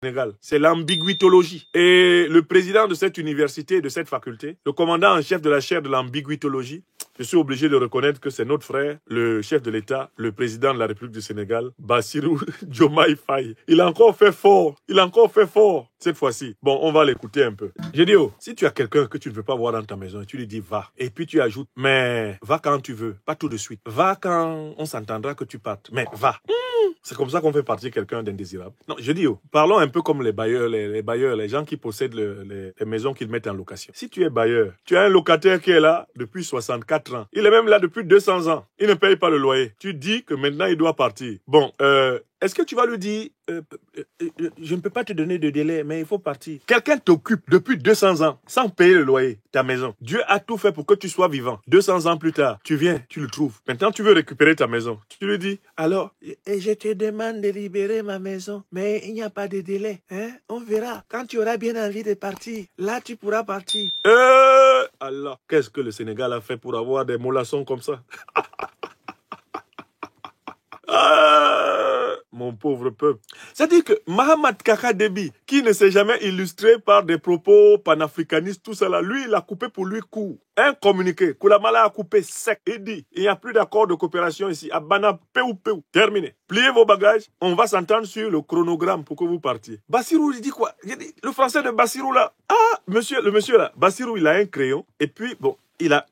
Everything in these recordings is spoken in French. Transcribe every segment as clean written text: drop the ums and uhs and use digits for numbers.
Sénégal. C'est l'ambiguïtologie. Et le président de cette université, de cette faculté, le commandant en chef de la chaire de l'ambiguïtologie, je suis obligé de reconnaître que c'est notre frère, le chef de l'État, le président de la République du Sénégal, Bassirou Diomaye Faye. Il a encore fait fort. Il a encore fait fort cette fois-ci. Bon, on va l'écouter un peu. J'ai dit, oh, si tu as quelqu'un que tu ne veux pas voir dans ta maison, tu lui dis va. Et puis tu ajoutes, mais va quand tu veux, pas tout de suite. Va quand on s'entendra que tu partes. Mais va. C'est comme ça qu'on fait partir quelqu'un d'indésirable. Non, je dis, oh, parlons un peu comme les bailleurs, les bailleurs, les gens qui possèdent les maisons qu'ils mettent en location. Si tu es bailleur, tu as un locataire qui est là depuis 64 ans. Il est même là depuis 200 ans. Il ne paye pas le loyer. Tu dis que maintenant il doit partir. Bon, est-ce que tu vas lui dire, je ne peux pas te donner de délai, mais il faut partir. Quelqu'un t'occupe depuis 200 ans sans payer le loyer, ta maison. Dieu a tout fait pour que tu sois vivant. 200 ans plus tard, tu viens, tu le trouves. Maintenant, tu veux récupérer ta maison. Tu lui dis, alors, je te demande de libérer ma maison, mais il n'y a pas de délai. Hein? On verra. Quand tu auras bien envie de partir, là, tu pourras partir. Alors, qu'est-ce que le Sénégal a fait pour avoir des mollassons comme ça? Mon pauvre peuple. C'est-à-dire que Mahamat Kaka Déby, qui ne s'est jamais illustré par des propos panafricanistes, tout ça là, lui, il a coupé pour lui court. Un communiqué, Koulamala a coupé sec. Il dit, il n'y a plus d'accord de coopération ici. Abana, peu. Terminé. Pliez vos bagages, on va s'entendre sur le chronogramme pour que vous partiez. Bassirou, il dit quoi? Il dit, le français de Bassirou là. Ah, le monsieur là, Bassirou, il a un crayon. Et puis, bon,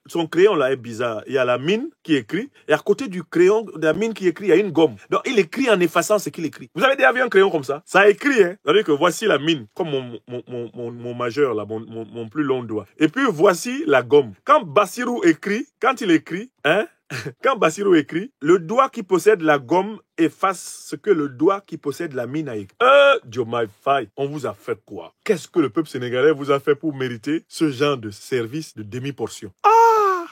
son crayon là est bizarre. Il y a la mine qui écrit et à côté du crayon de la mine qui écrit, il y a une gomme. Donc il écrit en effaçant ce qu'il écrit. Vous avez déjà vu un crayon comme ça? Ça écrit, hein. C'est-à-dire que voici la mine, comme mon majeur là, mon plus long doigt. Et puis voici la gomme. Quand Bassirou écrit, quand il écrit, hein, quand Bassirou écrit, le doigt qui possède la gomme efface ce que le doigt qui possède la mine a écrit. Diomaye Faye, on vous a fait quoi? Qu'est-ce que le peuple sénégalais vous a fait pour mériter ce genre de service de demi-portion?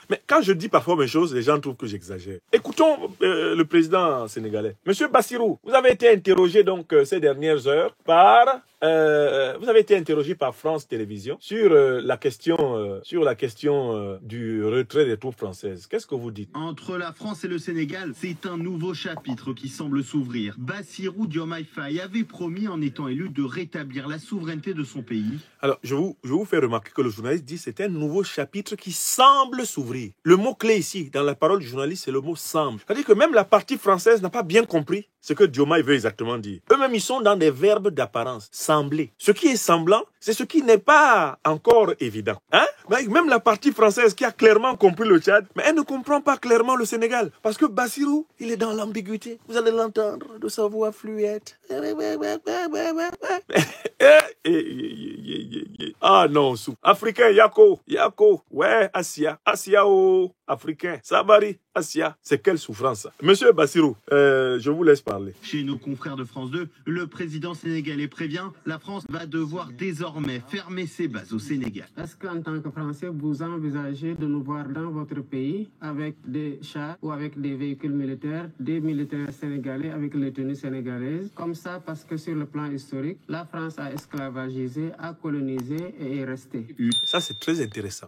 Mais quand je dis parfois mes choses, les gens trouvent que j'exagère. Écoutons le président sénégalais. Monsieur Bassirou, vous avez été interrogé donc ces dernières heures par... vous avez été interrogé par France Télévisions sur la question du retrait des troupes françaises. Qu'est-ce que vous dites? Entre la France et le Sénégal, c'est un nouveau chapitre qui semble s'ouvrir. Bassirou Diomaye Faye avait promis en étant élu de rétablir la souveraineté de son pays. Alors, je vous fais remarquer que le journaliste dit que c'est un nouveau chapitre qui semble s'ouvrir. Le mot-clé ici, dans la parole du journaliste, c'est le mot « semble ». C'est-à-dire que même la partie française n'a pas bien compris ce que Diomaye veut exactement dire. Eux-mêmes, ils sont dans des verbes d'apparence. Sembler. Ce qui est semblant, c'est ce qui n'est pas encore évident. Hein? Même la partie française qui a clairement compris le Tchad, mais elle ne comprend pas clairement le Sénégal. Parce que Bassirou, il est dans l'ambiguïté. Vous allez l'entendre de sa voix fluette. Ah non, sou. Africain, Yako, ouais, Asia, oh, africain, Sabari, Asia. C'est quelle souffrance ça? Monsieur Bassirou, je vous laisse parler. Chez nos confrères de France 2, le président sénégalais prévient, la France va devoir désormais fermer ses bases au Sénégal. Est-ce qu'en tant que Français, vous envisagez de nous voir dans votre pays avec des chars ou avec des véhicules militaires, des militaires sénégalais avec les tenues sénégalaises, comme ça parce que sur le plan historique, la France a esclavagisé, a colonisé et est restée. Ça, c'est très intéressant.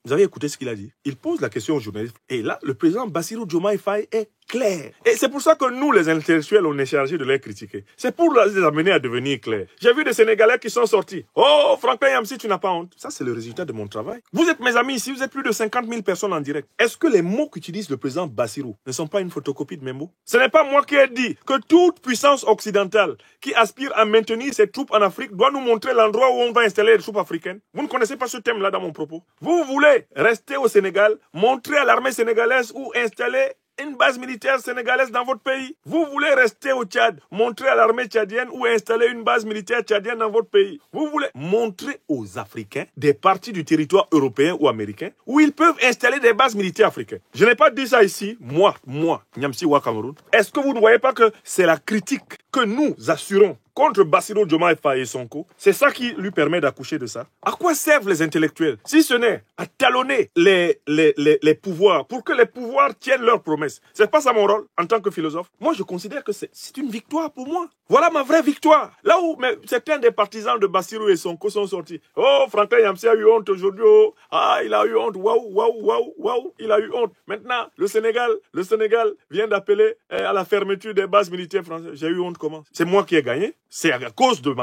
Vous avez écouté ce qu'il a dit? Il pose la question aux journalistes. Et là, le président Bassirou Diomaye Faye est clair. Et c'est pour ça que nous, les intellectuels, on est chargés de les critiquer. C'est pour les amener à devenir clairs. J'ai vu des Sénégalais qui sont sortis. Oh, Franklin Yamsi, tu n'as pas honte. Ça, c'est le résultat de mon travail. Vous êtes mes amis ici, vous êtes plus de 50 000 personnes en direct. Est-ce que les mots qu'utilise le président Bassirou ne sont pas une photocopie de mes mots? Ce n'est pas moi qui ai dit que toute puissance occidentale qui aspire à maintenir ses troupes en Afrique doit nous montrer l'endroit où on va installer les troupes africaines. Vous ne connaissez pas ce thème-là dans mon propos. Vous voulez rester au Sénégal, montrer à l'armée sénégalaise où installer une base militaire sénégalaise dans votre pays. Vous voulez rester au Tchad, montrer à l'armée tchadienne ou installer une base militaire tchadienne dans votre pays. Vous voulez montrer aux Africains des parties du territoire européen ou américain où ils peuvent installer des bases militaires africaines. Je n'ai pas dit ça ici, moi, Nyamsi Wa Cameroun. Est-ce que vous ne voyez pas que c'est la critique que nous assurons contre Bassirou Diomaye Faye et Sonko? C'est ça qui lui permet d'accoucher de ça. À quoi servent les intellectuels si ce n'est à talonner les pouvoirs pour que les pouvoirs tiennent leurs promesses? C'est pas ça mon rôle en tant que philosophe. Moi, je considère que c'est une victoire pour moi. Voilà ma vraie victoire. Là où certains des partisans de Bassirou et Sonko sont sortis. Oh, Franklin Yamsi a eu honte aujourd'hui. Oh. Ah, il a eu honte. Waouh, il a eu honte. Maintenant, le Sénégal vient d'appeler à la fermeture des bases militaires françaises. J'ai eu honte comment? C'est moi qui ai gagné. C'est à cause de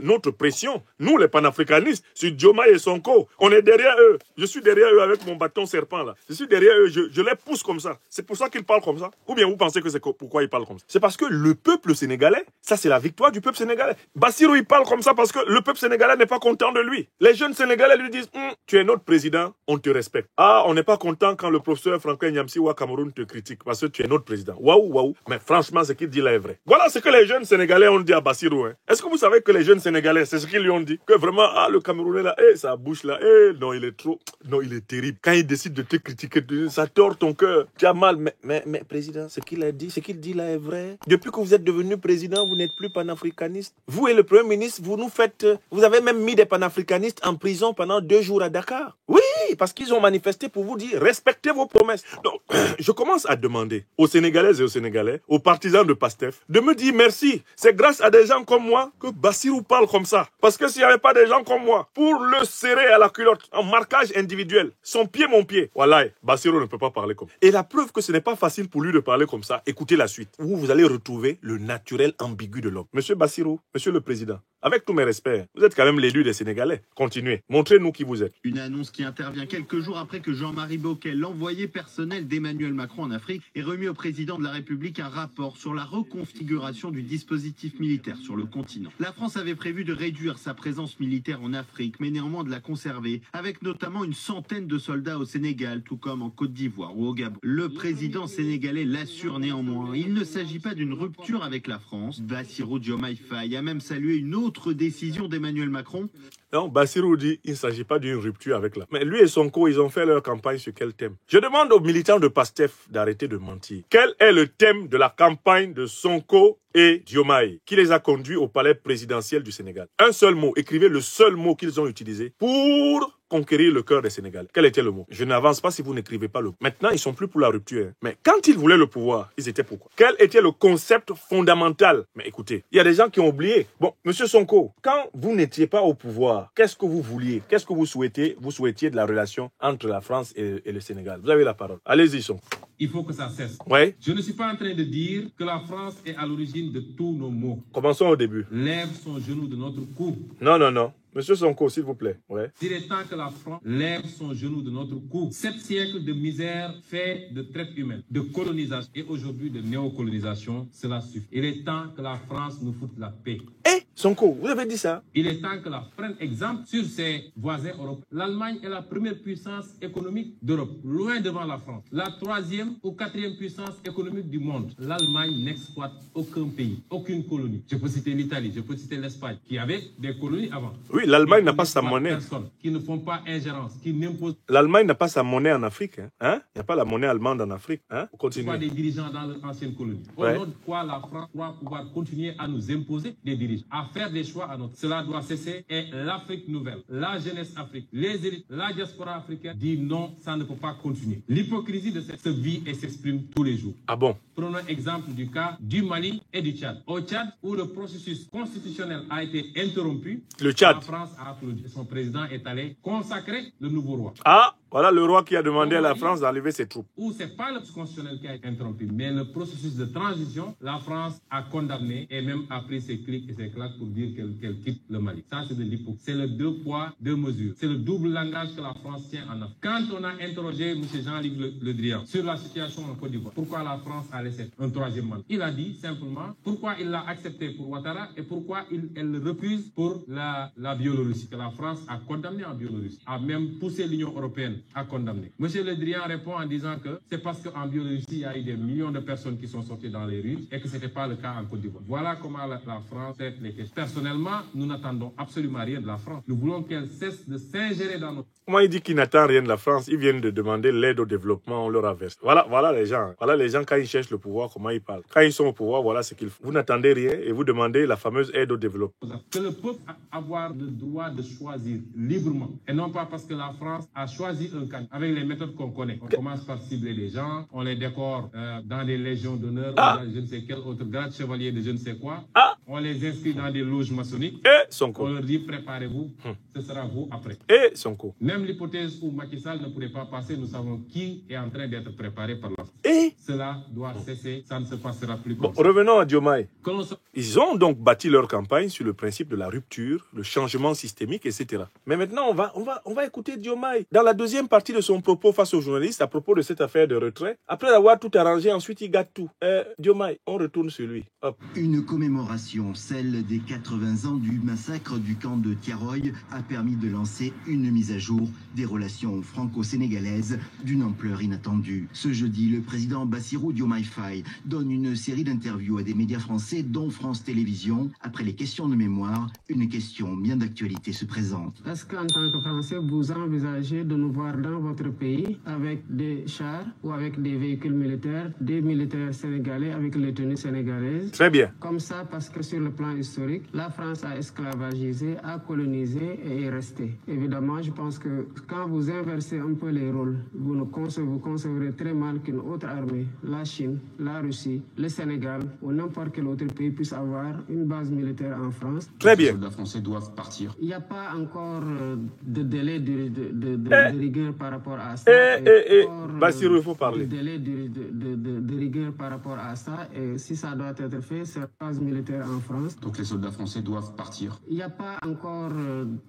notre pression, nous les panafricanistes, sur Diomaye et Sonko. On est derrière eux. Je suis derrière eux avec mon bâton serpent là. Je suis derrière eux, je les pousse comme ça. C'est pour ça qu'ils parlent comme ça. Ou bien vous pensez que c'est pourquoi ils parlent comme ça? C'est parce que le peuple sénégalais, ça c'est la victoire du peuple sénégalais. Bassirou il parle comme ça parce que le peuple sénégalais n'est pas content de lui. Les jeunes sénégalais lui disent tu es notre président, on te respecte. Ah, on n'est pas content quand le professeur Franklin Nyamsi ou à Cameroun te critique parce que tu es notre président. Waouh, waouh. Mais franchement, ce qu'il dit là est vrai. Voilà ce que les jeunes sénégalais ont dit à Bassirou. Hein. Est-ce que vous savez que les jeunes sénégalais, c'est ce qu'ils lui ont dit? Que vraiment, le Camerounais là, sa bouche là, non, il est trop, non, il est terrible. Quand il décide de te critiquer, ça tord ton cœur. Tu as mal. Mais président, ce qu'il a dit, ce qu'il dit là est vrai. Depuis que vous êtes devenu président, vous n'êtes plus panafricaniste. Vous et le Premier ministre, vous avez même mis des panafricanistes en prison pendant 2 jours à Dakar. Oui, parce qu'ils ont manifesté pour vous dire, respectez vos promesses. Donc, je commence à demander aux Sénégalaises et aux Sénégalais, aux partisans de PASTEF, de me dire merci. C'est grâce à des gens comme moi que Bassirou parle comme ça. Parce que s'il n'y avait pas des gens comme moi, pour le serrer à la culotte, en marquage individuel, son pied, mon pied, voilà, Bassirou ne peut pas parler comme ça. Et la preuve que ce n'est pas facile pour lui de parler comme ça, écoutez la suite, où vous allez retrouver le naturel ambigu de l'homme. Monsieur Bassirou, monsieur le président, avec tous mes respects, vous êtes quand même l'élu des Sénégalais. Continuez, montrez-nous qui vous êtes. Une annonce qui intervient quelques jours après que Jean-Marie Bockel, l'envoyé personnel d'Emmanuel Macron en Afrique, ait remis au président de la République un rapport sur la reconfiguration du dispositif militaire sur le continent. La France avait prévu de réduire sa présence militaire en Afrique, mais néanmoins de la conserver, avec notamment une centaine de soldats au Sénégal, tout comme en Côte d'Ivoire ou au Gabon. Le président sénégalais l'assure néanmoins, il ne s'agit pas d'une rupture avec la France. Bassirou Diomaye Faye a même salué une autre décision d'Emmanuel Macron. Non, Bassirou dit il ne s'agit pas d'une rupture avec la... Mais lui et Sonko, ils ont fait leur campagne sur quel thème? Je demande aux militants de PASTEF d'arrêter de mentir. Quel est le thème de la campagne de Sonko et Diomaye qui les a conduits au palais présidentiel du Sénégal? Un seul mot, écrivez le seul mot qu'ils ont utilisé pour conquérir le cœur des Sénégalais. Quel était le mot? Je n'avance pas si vous n'écrivez pas le mot. Maintenant, ils sont plus pour la rupture. Hein. Mais quand ils voulaient le pouvoir, ils étaient pourquoi? Quel était le concept fondamental? Mais écoutez, il y a des gens qui ont oublié. Bon, monsieur Sonko, quand vous n'étiez pas au pouvoir, qu'est-ce que vous vouliez? Qu'est-ce que vous souhaitiez? Vous souhaitiez de la relation entre la France et le Sénégal. Vous avez la parole. Allez-y, Sonko. Il faut que ça cesse. Ouais. Je ne suis pas en train de dire que la France est à l'origine de tous nos maux. Commençons au début. Lève son genou de notre cou. Non, non, non. Monsieur Sonko, s'il vous plaît. Ouais. Il est temps que la France lève son genou de notre cou. 7 siècles de misère fait de traite humaine, de colonisation et aujourd'hui de néocolonisation, cela suffit. Il est temps que la France nous foute la paix. Eh, Sonko, vous avez dit ça? Il est temps que la France prenne exemple sur ses voisins européens. L'Allemagne est la première puissance économique d'Europe, loin devant la France. La 3e ou 4e puissance économique du monde. L'Allemagne n'exploite aucun pays, aucune colonie. Je peux citer l'Italie, je peux citer l'Espagne, qui avait des colonies avant. Oui, l'Allemagne n'a pas sa monnaie. Qui ne font pas ingérence, qui n'imposent L'Allemagne n'a pas sa monnaie en Afrique. Hein? Il n'y a pas la monnaie allemande en Afrique. Hein? Continuez. pas des dirigeants dans leur ancienne colonie. Ouais. Au nom de quoi la France doit pouvoir continuer à nous imposer des dirigeants, à faire des choix à notre. Cela doit cesser et l'Afrique nouvelle, la jeunesse africaine, les élites, la diaspora africaine dit non, ça ne peut pas continuer. L'hypocrisie de cette se vit et s'exprime tous les jours. Ah bon? Prenons exemple du cas du Mali et du Tchad. Au Tchad, où le processus constitutionnel a été interrompu, Le Tchad. la France a applaudi. Son président est allé consacrer le nouveau roi. Ah, voilà le roi qui a demandé à la France d'enlever ses troupes. Où ce n'est pas le constitutionnel qui a été interrompu, mais le processus de transition, la France a condamné et même a pris ses clics et ses claques pour dire qu'elle quitte le Mali. Ça, c'est de l'hypocrisie. C'est le 2 poids, 2 mesures. C'est le double langage que la France tient en Afrique. Quand on a interrogé M. Jean-Luc Le Drian sur la situation en Côte d'Ivoire, pourquoi la France a laissé un 3e mandat, il a dit simplement pourquoi il l'a accepté pour Ouattara et pourquoi elle le refuse pour la Biélorussie, que la France a condamné en Biélorussie, a même poussé l'Union européenne à condamner. M. Le Drian répond en disant que c'est parce qu'en Biélorussie, il y a eu des millions de personnes qui sont sorties dans les rues et que ce n'était pas le cas en Côte d'Ivoire. Voilà comment la France traite les questions. Personnellement, nous n'attendons absolument rien de la France. Nous voulons qu'elle cesse de s'ingérer dans notre... Comment il dit qu'il n'attend rien de la France? Ils viennent de demander l'aide au développement, on leur a versé. Voilà les gens. Voilà les gens quand ils cherchent le pouvoir, comment ils parlent. Quand ils sont au pouvoir, voilà ce qu'ils font. Vous n'attendez rien et vous demandez la fameuse aide au développement. Que le peuple a avoir le droit de choisir librement. Et non pas parce que la France a choisi un candidat avec les méthodes qu'on connaît. On commence par cibler les gens, on les décore dans des légions d'honneur, ou dans je ne sais quel autre grade chevalier de je ne sais quoi. On les inscrit dans des loges maçonniques. Et Sonko. On leur dit préparez-vous, ce sera vous après. Et Sonko. Même l'hypothèse où Macky Sall ne pourrait pas passer, nous savons qui est en train d'être préparé par la France. Et cela doit cesser, ça ne se passera plus Bon, comme ça. revenons à Diomaye. Que l'on se- Ils ont donc bâti leur campagne sur le principe de la rupture, le changement systémique, etc. Mais maintenant, on va écouter Diomaye. Dans la deuxième partie de son propos face aux journalistes, à propos de cette affaire de retrait, après avoir tout arrangé, ensuite il gâte tout. Diomaye, on retourne sur lui. Hop. Une commémoration, celle des 80 ans du massacre du camp de Tiaroy, a permis de lancer une mise à jour des relations franco-sénégalaises d'une ampleur inattendue. Ce jeudi, le président Bassirou Diomaye Faye donne une série d'interviews à des médias français, dont France Télévisions. Après les questions de mémoire, une question bien d'actualité se présente. Est-ce qu'en tant que Français, vous envisagez de nous voir dans votre pays avec des chars ou avec des véhicules militaires, des militaires sénégalais avec les tenues sénégalaises? Très bien. Comme ça, parce que sur le plan historique, la France a esclavagisé, a colonisé et est restée. Évidemment, je pense que quand vous inversez un peu les rôles, vous concevrez très mal qu'une autre armée, la Chine, la Russie, le Sénégal ou n'importe quel autre pays puisse avoir une base militaire en France. Très bien. Les soldats français doivent partir. Il n'y a pas encore de délai de rigueur par rapport à ça. Bassirou, il faut parler. De délai de rigueur par rapport à ça. Et si ça doit être fait, c'est la base militaire en France. Donc les soldats français doivent partir. Il n'y a pas encore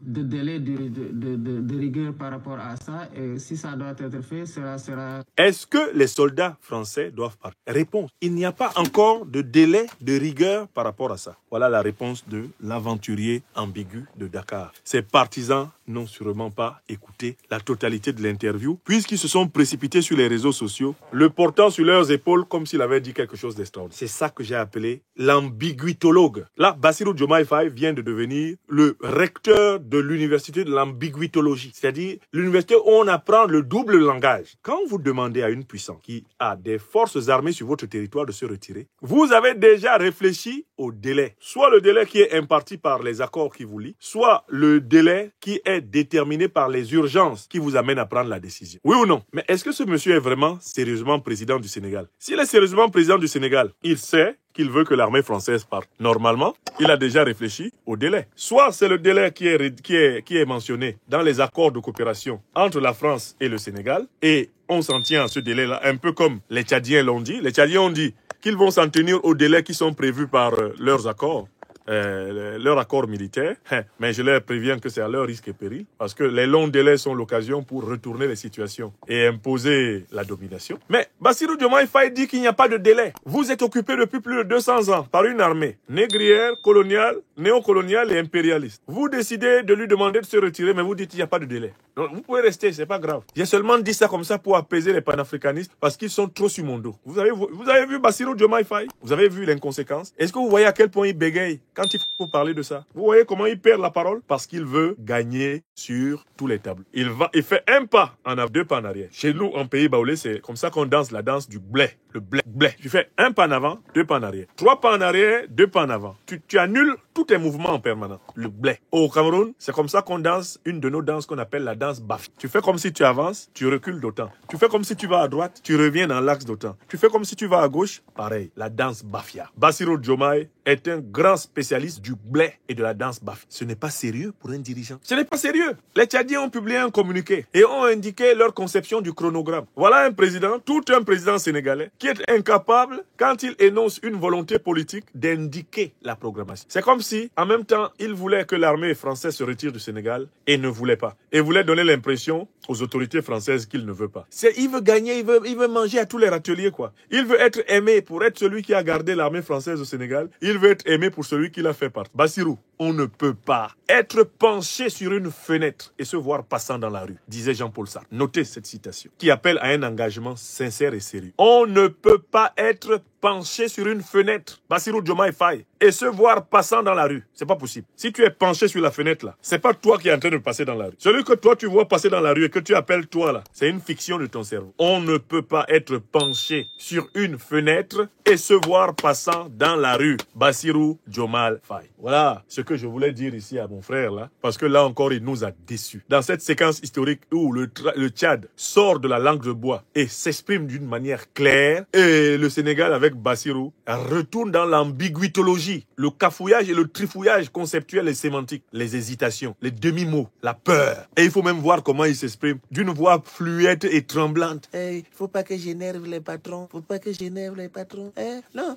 de délai de rigueur par rapport à ça. Et si ça doit être fait, cela sera... Est-ce que les soldats français doivent partir? Réponse. Il n'y a pas encore de délai de rigueur par rapport à ça. Voilà la réponse de l'aventurier ambigu de Dakar. Ses partisans n'ont sûrement pas écouté la totalité de l'interview, puisqu'ils se sont précipités sur les réseaux sociaux, le portant sur leurs épaules comme s'il avait dit quelque chose d'extraordinaire. C'est ça que j'ai appelé l'ambiguïtologue. Là, Bassirou Diomaye Faye vient de devenir le recteur de l'université de l'ambiguïtologie, c'est-à-dire l'université où on apprend le double langage. Quand vous demandez à une puissance qui a des forces armées sur votre territoire de se retirer, vous avez déjà réfléchi au délai. Soit le délai qui est imparti par les accords qui vous lient, soit le délai qui est déterminé par les urgences qui vous amènent à prendre la décision. Oui ou non? Mais est-ce que ce monsieur est vraiment sérieusement président du Sénégal? S'il est sérieusement président du Sénégal, il sait qu'il veut que l'armée française parte. Normalement, il a déjà réfléchi au délai. Soit c'est le délai qui est mentionné dans les accords de coopération entre la France et le Sénégal, et on s'en tient à ce délai-là, un peu comme les Tchadiens l'ont dit. Les Tchadiens ont dit qu'ils vont s'en tenir aux délais qui sont prévus par leurs accords. Leur accord militaire, mais je leur préviens que c'est à leur risque et péril, parce que les longs délais sont l'occasion pour retourner les situations et imposer la domination. Mais Bassirou Diomaye Faye dit qu'il n'y a pas de délai. Vous êtes occupé depuis plus de 200 ans par une armée négrière, coloniale, néocoloniale et impérialiste. Vous décidez de lui demander de se retirer, mais vous dites qu'il n'y a pas de délai. Donc, vous pouvez rester, c'est pas grave. J'ai seulement dit ça comme ça pour apaiser les panafricanistes, parce qu'ils sont trop sur mon dos. Vous avez vu Bassirou Diomaye Faye? Vous avez vu l'inconséquence? Est-ce que vous voyez à quel point il bégaye quand il faut parler de ça? Vous voyez comment il perd la parole? Parce qu'il veut gagner sur tous les tableaux. Il fait un pas en avant, deux pas en arrière. Chez nous, en pays baoulé, c'est comme ça qu'on danse la danse du blé. Le blé. Tu fais un pas en avant, deux pas en arrière. Trois pas en arrière, deux pas en avant. Tu annules tous tes mouvements en permanence. Le blé. Au Cameroun, c'est comme ça qu'on danse une de nos danses qu'on appelle la danse bafia. Tu fais comme si tu avances, tu recules d'autant. Tu fais comme si tu vas à droite, tu reviens dans l'axe d'autant. Tu fais comme si tu vas à gauche, pareil, la danse bafia. Bassirou Diomaye est un grand spécialiste du blé et de la danse bafia. Ce n'est pas sérieux pour un dirigeant. Ce n'est pas sérieux. Les Tchadiens ont publié un communiqué et ont indiqué leur conception du chronogramme. Voilà un président, tout un président sénégalais, qui est incapable, quand il énonce une volonté politique, d'indiquer la programmation. C'est comme si, en même temps, il voulait que l'armée française se retire du Sénégal et ne voulait pas. Et voulait donner l'impression aux autorités françaises qu'il ne veut pas. Il veut gagner, il veut manger à tous les râteliers, quoi. Il veut être aimé pour être celui qui a gardé l'armée française au Sénégal. Il veut être aimé pour celui qui l'a fait partie. Bassirou, on ne peut pas être penché sur une fenêtre et se voir passant dans la rue, disait Jean-Paul Sartre. Notez cette citation, qui appelle à un engagement sincère et sérieux. On ne peut pas être penché sur une fenêtre, Bassirou Diomaye Faye, et se voir passant dans la rue. C'est pas possible. Si tu es penché sur la fenêtre là, c'est pas toi qui es en train de passer dans la rue. Celui que toi tu vois passer dans la rue et que tu appelles toi là, c'est une fiction de ton cerveau. On ne peut pas être penché sur une fenêtre et se voir passant dans la rue. Bassirou Diomaye Faye. Voilà ce que je voulais dire ici à mon frère là, parce que là encore il nous a déçus. Dans cette séquence historique où le Tchad sort de la langue de bois et s'exprime d'une manière claire, et le Sénégal avec avec Bassirou retourne dans l'ambiguïtologie, le cafouillage et le trifouillage conceptuel et sémantique, les hésitations, les demi-mots, la peur. Et il faut même voir comment il s'exprime d'une voix fluette et tremblante. Hey, faut pas que j'énerve les patrons, faut pas que j'énerve les patrons. Hey, non,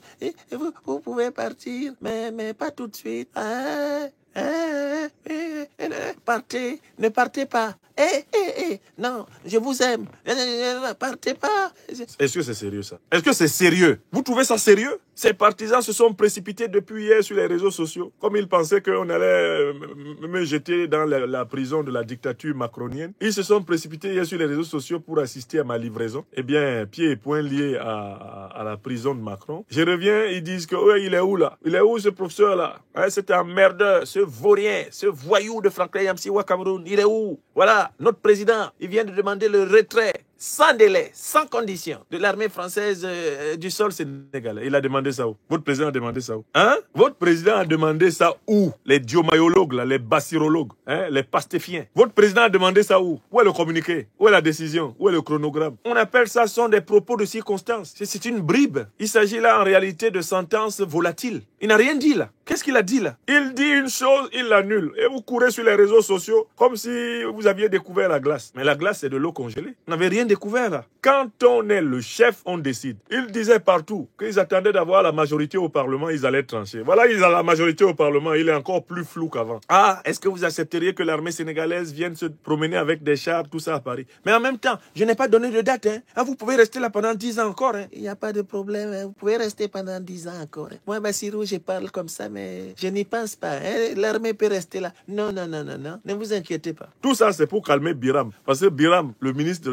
vous pouvez partir, mais pas tout de suite. Partez, ne partez pas. Non, je vous aime. Partez pas. Est-ce que c'est sérieux ça? Est-ce que c'est sérieux? Vous trouvez ça sérieux? Ces partisans se sont précipités depuis hier sur les réseaux sociaux, comme ils pensaient qu'on allait me jeter dans la prison de la dictature macronienne. Ils se sont précipités hier sur les réseaux sociaux pour assister à ma livraison. Eh bien, pieds et poings liés à la prison de Macron. Je reviens, ils disent que ouais, il est où là? Il est où ce professeur-là? Hein, c'est un merdeur, ce vaurien, ce voyou de Franklin Yamsiwa Cameroun. Il est où? Voilà, notre président, il vient de demander le retrait sans délai, sans condition, de l'armée française du sol sénégalais. Il a demandé ça où? Votre président a demandé ça où? Hein? Votre président a demandé ça où? Les diomayologues, là, les bassirologues, hein, les pastéfiens. Votre président a demandé ça où? Où est le communiqué? Où est la décision? Où est le chronogramme? On appelle ça, sont des propos de circonstance. C'est une bribe. Il s'agit là en réalité de sentences volatiles. Il n'a rien dit là. Qu'est-ce qu'il a dit là? Il dit une chose, il l'annule. Et vous courez sur les réseaux sociaux comme si vous aviez découvert la glace. Mais la glace, c'est de l'eau congelée. Vous n'avez rien découvert là. Quand on est le chef, on décide. Ils disaient partout qu'ils attendaient d'avoir la majorité au Parlement, ils allaient trancher. Voilà, ils ont la majorité au Parlement, il est encore plus flou qu'avant. Ah, est-ce que vous accepteriez que l'armée sénégalaise vienne se promener avec des chars, tout ça à Paris? Mais en même temps, je n'ai pas donné de date. Hein. Ah, vous pouvez rester là pendant 10 ans encore. Hein. Il n'y a pas de problème. Hein. Vous pouvez rester pendant 10 ans encore. Hein. Moi, Bassirou, je parle comme ça, mais je n'y pense pas. Hein. L'armée peut rester là. Non. Ne vous inquiétez pas. Tout ça, c'est pour calmer Biram. Parce que Biram, le ministre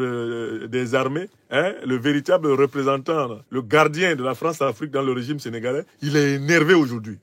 des Armées, hein, le véritable représentant, le gardien de la France-Afrique dans le régime sénégalais, il est énervé aujourd'hui.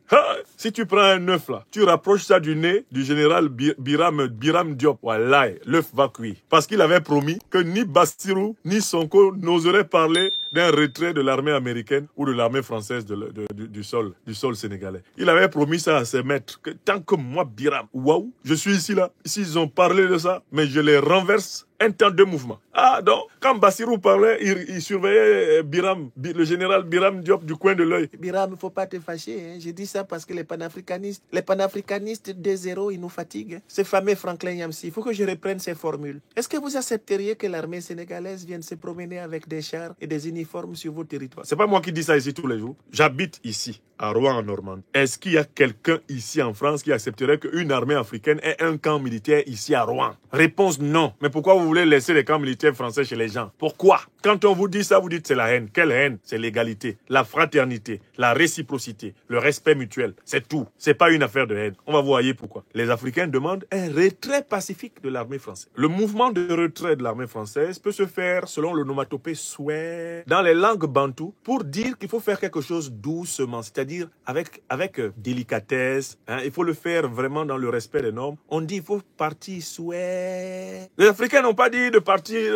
Si tu prends un œuf là, tu rapproches ça du nez du général Biram Diop, voilà, l'œuf va cuire. Parce qu'il avait promis que ni Bassirou ni Sonko n'oseraient parler d'un retrait de l'armée américaine ou de l'armée française du sol sénégalais. Il avait promis ça à ses maîtres, que tant que moi, Biram, waouh, je suis ici là, s'ils ont parlé de ça, mais je les renverse un temps de mouvement. Ah, donc, quand Bassirou parlait, il surveillait le général Biram Diop du coin de l'œil. Biram, il ne faut pas te fâcher. Hein. J'ai dit ça parce que les panafricanistes des zéros, ils nous fatiguent. Hein. Ce fameux Franklin Yamsi, il faut que je reprenne ces formules. Est-ce que vous accepteriez que l'armée sénégalaise vienne se promener avec des chars et des uniformes sur vos territoires? C'est pas moi qui dis ça ici tous les jours. J'habite ici, à Rouen, en Normandie. Est-ce qu'il y a quelqu'un ici en France qui accepterait qu'une armée africaine ait un camp militaire ici à Rouen? Réponse non. Mais pourquoi vous voulez laisser les camps militaires français chez les gens? Pourquoi? Quand on vous dit ça, vous dites c'est la haine. Quelle haine? C'est l'égalité, la fraternité, la réciprocité, le respect mutuel. C'est tout. C'est pas une affaire de haine. On va vous voyez pourquoi. Les Africains demandent un retrait pacifique de l'armée française. Le mouvement de retrait de l'armée française peut se faire selon le nomatopée souhait dans les langues bantoues pour dire qu'il faut faire quelque chose doucement, c'est-à-dire avec délicatesse. Hein, il faut le faire vraiment dans le respect des normes. On dit il faut partir souhait. Les Africains n'ont pas dit de partir,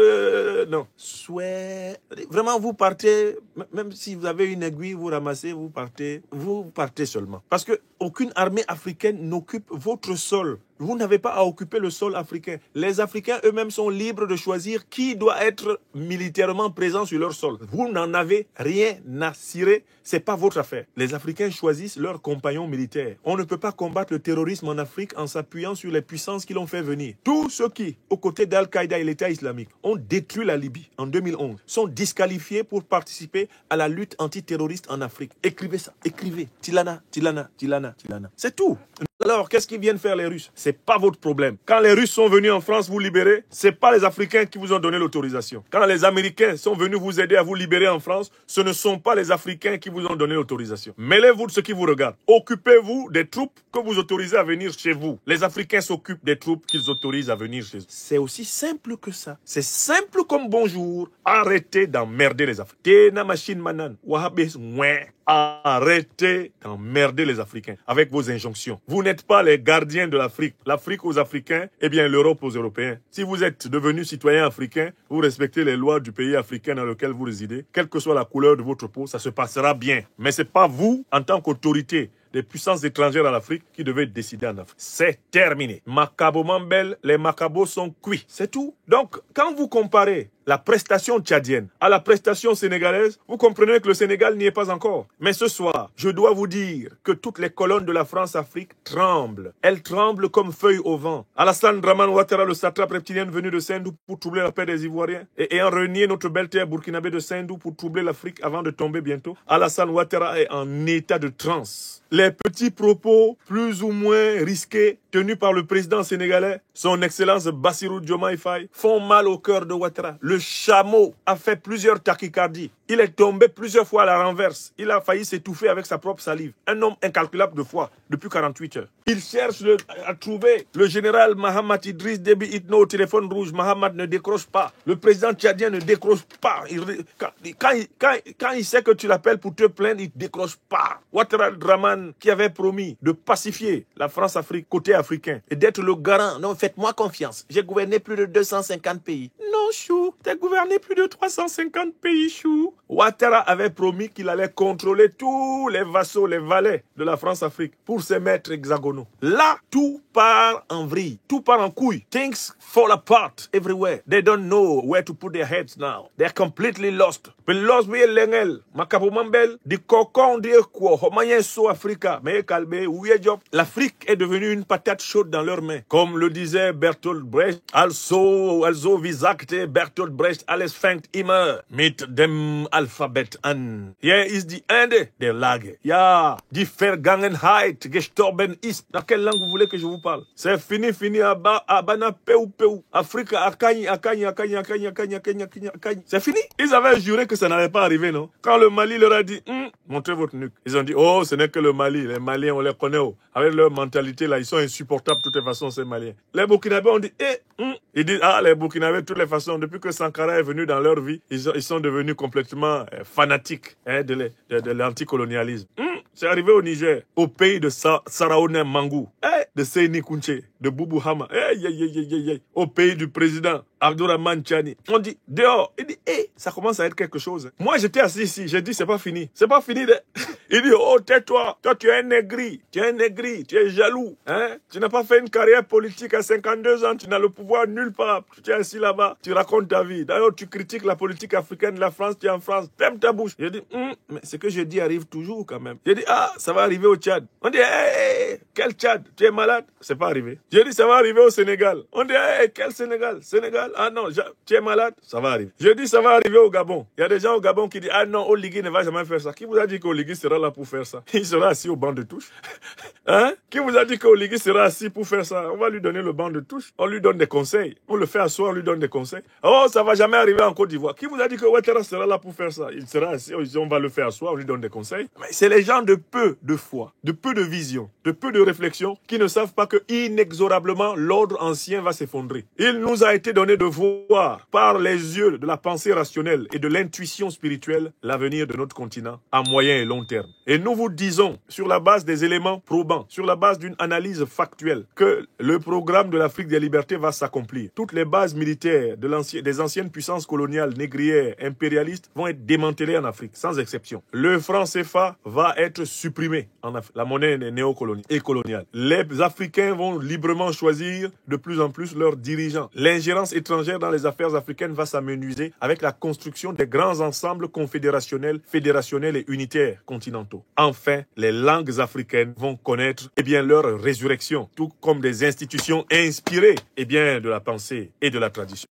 non. Souhait. Vraiment, vous partez, même si vous avez une aiguille, vous ramassez, vous partez seulement. Parce que aucune armée africaine n'occupe votre sol. Vous n'avez pas à occuper le sol africain. Les Africains eux-mêmes sont libres de choisir qui doit être militairement présent sur leur sol. Vous n'en avez rien à cirer. C'est pas votre affaire. Les Africains choisissent leurs compagnons militaires. On ne peut pas combattre le terrorisme en Afrique en s'appuyant sur les puissances qui l'ont fait venir. Tous ceux qui, aux côtés d'Al-Qaïda et l'État islamique, ont détruit la Libye en 2011, sont disqualifiés pour participer à la lutte antiterroriste en Afrique. Écrivez ça. Écrivez. Tilana. C'est tout. Alors, qu'est-ce qu'ils viennent faire les Russes? C'est pas votre problème. Quand les Russes sont venus en France vous libérer, c'est pas les Africains qui vous ont donné l'autorisation. Quand les Américains sont venus vous aider à vous libérer en France, ce ne sont pas les Africains qui vous ont donné l'autorisation. Mêlez-vous de ce qui vous regarde. Occupez-vous des troupes que vous autorisez à venir chez vous. Les Africains s'occupent des troupes qu'ils autorisent à venir chez eux. C'est aussi simple que ça. C'est simple comme bonjour. Arrêtez d'emmerder les Africains. Arrêtez d'emmerder les Africains avec vos injonctions. Vous n'êtes pas les gardiens de l'Afrique. L'Afrique aux Africains, eh bien l'Europe aux Européens. Si vous êtes devenu citoyen africain, vous respectez les lois du pays africain dans lequel vous résidez. Quelle que soit la couleur de votre peau, ça se passera bien. Mais c'est pas vous, en tant qu'autorité des puissances étrangères en Afrique, qui devaient décider en Afrique. C'est terminé. Macabo Mambel, les macabos sont cuits. C'est tout. Donc, quand vous comparez la prestation tchadienne à la prestation sénégalaise, vous comprenez que le Sénégal n'y est pas encore. Mais ce soir, je dois vous dire que toutes les colonnes de la France-Afrique tremblent. Elles tremblent comme feuilles au vent. Alassane Dramane Ouattara, le satrape reptilien venu de Sendou pour troubler la paix des Ivoiriens et ayant renié notre belle terre burkinabé de Sendou pour troubler l'Afrique avant de tomber bientôt, Alassane Ouattara est en état de transe. Les petits propos plus ou moins risqués tenus par le président sénégalais, son excellence Bassirou Diomaye Faye, font mal au cœur de Ouattara. Le chameau a fait plusieurs tachycardies. Il est tombé plusieurs fois à la renverse. Il a failli s'étouffer avec sa propre salive. Un homme incalculable de fois depuis 48 heures. Il cherche à trouver le général Mahamat Idriss Déby Itno au téléphone rouge. Mahamat ne décroche pas. Le président tchadien ne décroche pas. Quand il sait que tu l'appelles pour te plaindre, il ne décroche pas. Ouattara Dramane, qui avait promis de pacifier la France-Afrique côté africain et d'être le garant. Non, faites-moi confiance. J'ai gouverné plus de 250 pays. Non, Chou, t'as gouverné plus de 350 pays, Chou. Ouattara avait promis qu'il allait contrôler tous les vassaux, les valets de la France-Afrique pour ses maîtres hexagonaux. Là, tout part en vrille, tout part en couille. Things fall apart everywhere. They don't know where to put their heads now. They're completely lost. Lost me l'engel, makabumambel, di kokon di quoi, homayen so Africa, mais calme, ouye job. L'Afrique est devenue une patate chaude dans leurs mains. Comme le disait Bertolt Brecht, also visagte Bertolt Brecht, alles fängt immer mit dem Alphabet an. Hier ist die Ende der Lage. Ja, die Vergangenheit gestorben ist. Dans quelle langue vous voulez que je vous parle? C'est fini, abana peu. Africa, akani. C'est fini. Ils avaient juré que ça n'allait pas arriver, non? Quand le Mali leur a dit, montrez votre nuque. Ils ont dit, oh, ce n'est que le Mali. Les Maliens, on les connaît. Oh. Avec leur mentalité, là, ils sont insupportables de toutes les façons, ces Maliens. Les Burkinabés ont dit, ils disent, les Burkinabés, de toutes les façons, depuis que Sankara est venu dans leur vie, ils sont devenus complètement fanatiques de l'anticolonialisme. C'est arrivé au Niger, au pays de Saraone Mangou, de Seyni Kounché, de Boubou Hama, au pays du président Abdourahmane Tchani. On dit, dehors, il dit, ça commence à être quelque chose. Moi, j'étais assis ici, j'ai dit, c'est pas fini. C'est pas fini. Il dit, oh, tais-toi, toi, tu es un négri, tu es jaloux. Hein? Tu n'as pas fait une carrière politique à 52 ans, tu n'as le pouvoir nulle part. Tu es assis là-bas, tu racontes ta vie. D'ailleurs, tu critiques la politique africaine de la France, tu es en France, ferme ta bouche. J'ai dit, mais ce que je dis arrive toujours quand même. J'ai dit, ça va arriver au Tchad. On dit, quel Tchad? Tu es malade? C'est pas arrivé. J'ai dit, ça va arriver au Sénégal. On dit, quel Sénégal? Sénégal? Ah non, tu es malade? Ça va arriver. Je dis, ça va arriver au Gabon. Il y a des gens au Gabon qui disent, ah non, Oligui ne va jamais faire ça. Qui vous a dit qu'Oligui sera là pour faire ça? Il sera assis au banc de touche. Hein? Qui vous a dit qu'Oligui sera assis pour faire ça? On va lui donner le banc de touche. On lui donne des conseils. On le fait asseoir, on lui donne des conseils. Oh, ça va jamais arriver en Côte d'Ivoire. Qui vous a dit que Ouattara sera là pour faire ça? Il sera assis, on va le faire asseoir, on lui donne des conseils. Mais c'est les gens de peu de foi, de peu de vision, de peu de réflexion qui ne savent pas que inexorablement l'ordre ancien va s'effondrer. Il nous a été donné de voir par les yeux de la pensée rationnelle et de l'intuition spirituelle l'avenir de notre continent à moyen et long terme. Et nous vous disons, sur la base des éléments probants, sur la base d'une analyse factuelle, que le programme de l'Afrique des libertés va s'accomplir. Toutes les bases militaires des anciennes puissances coloniales, négrières, impérialistes vont être démantelées en Afrique, sans exception. Le franc CFA va être supprimé en Afrique. La monnaie néocoloniale et coloniale. Les Africains vont librement choisir de plus en plus leurs dirigeants. L'ingérence étrangère dans les affaires africaines va s'amenuiser avec la construction des grands ensembles confédérationnels, fédérationnels et unitaires continentaux. Enfin, les langues africaines vont connaître leur résurrection, tout comme des institutions inspirées de la pensée et de la tradition.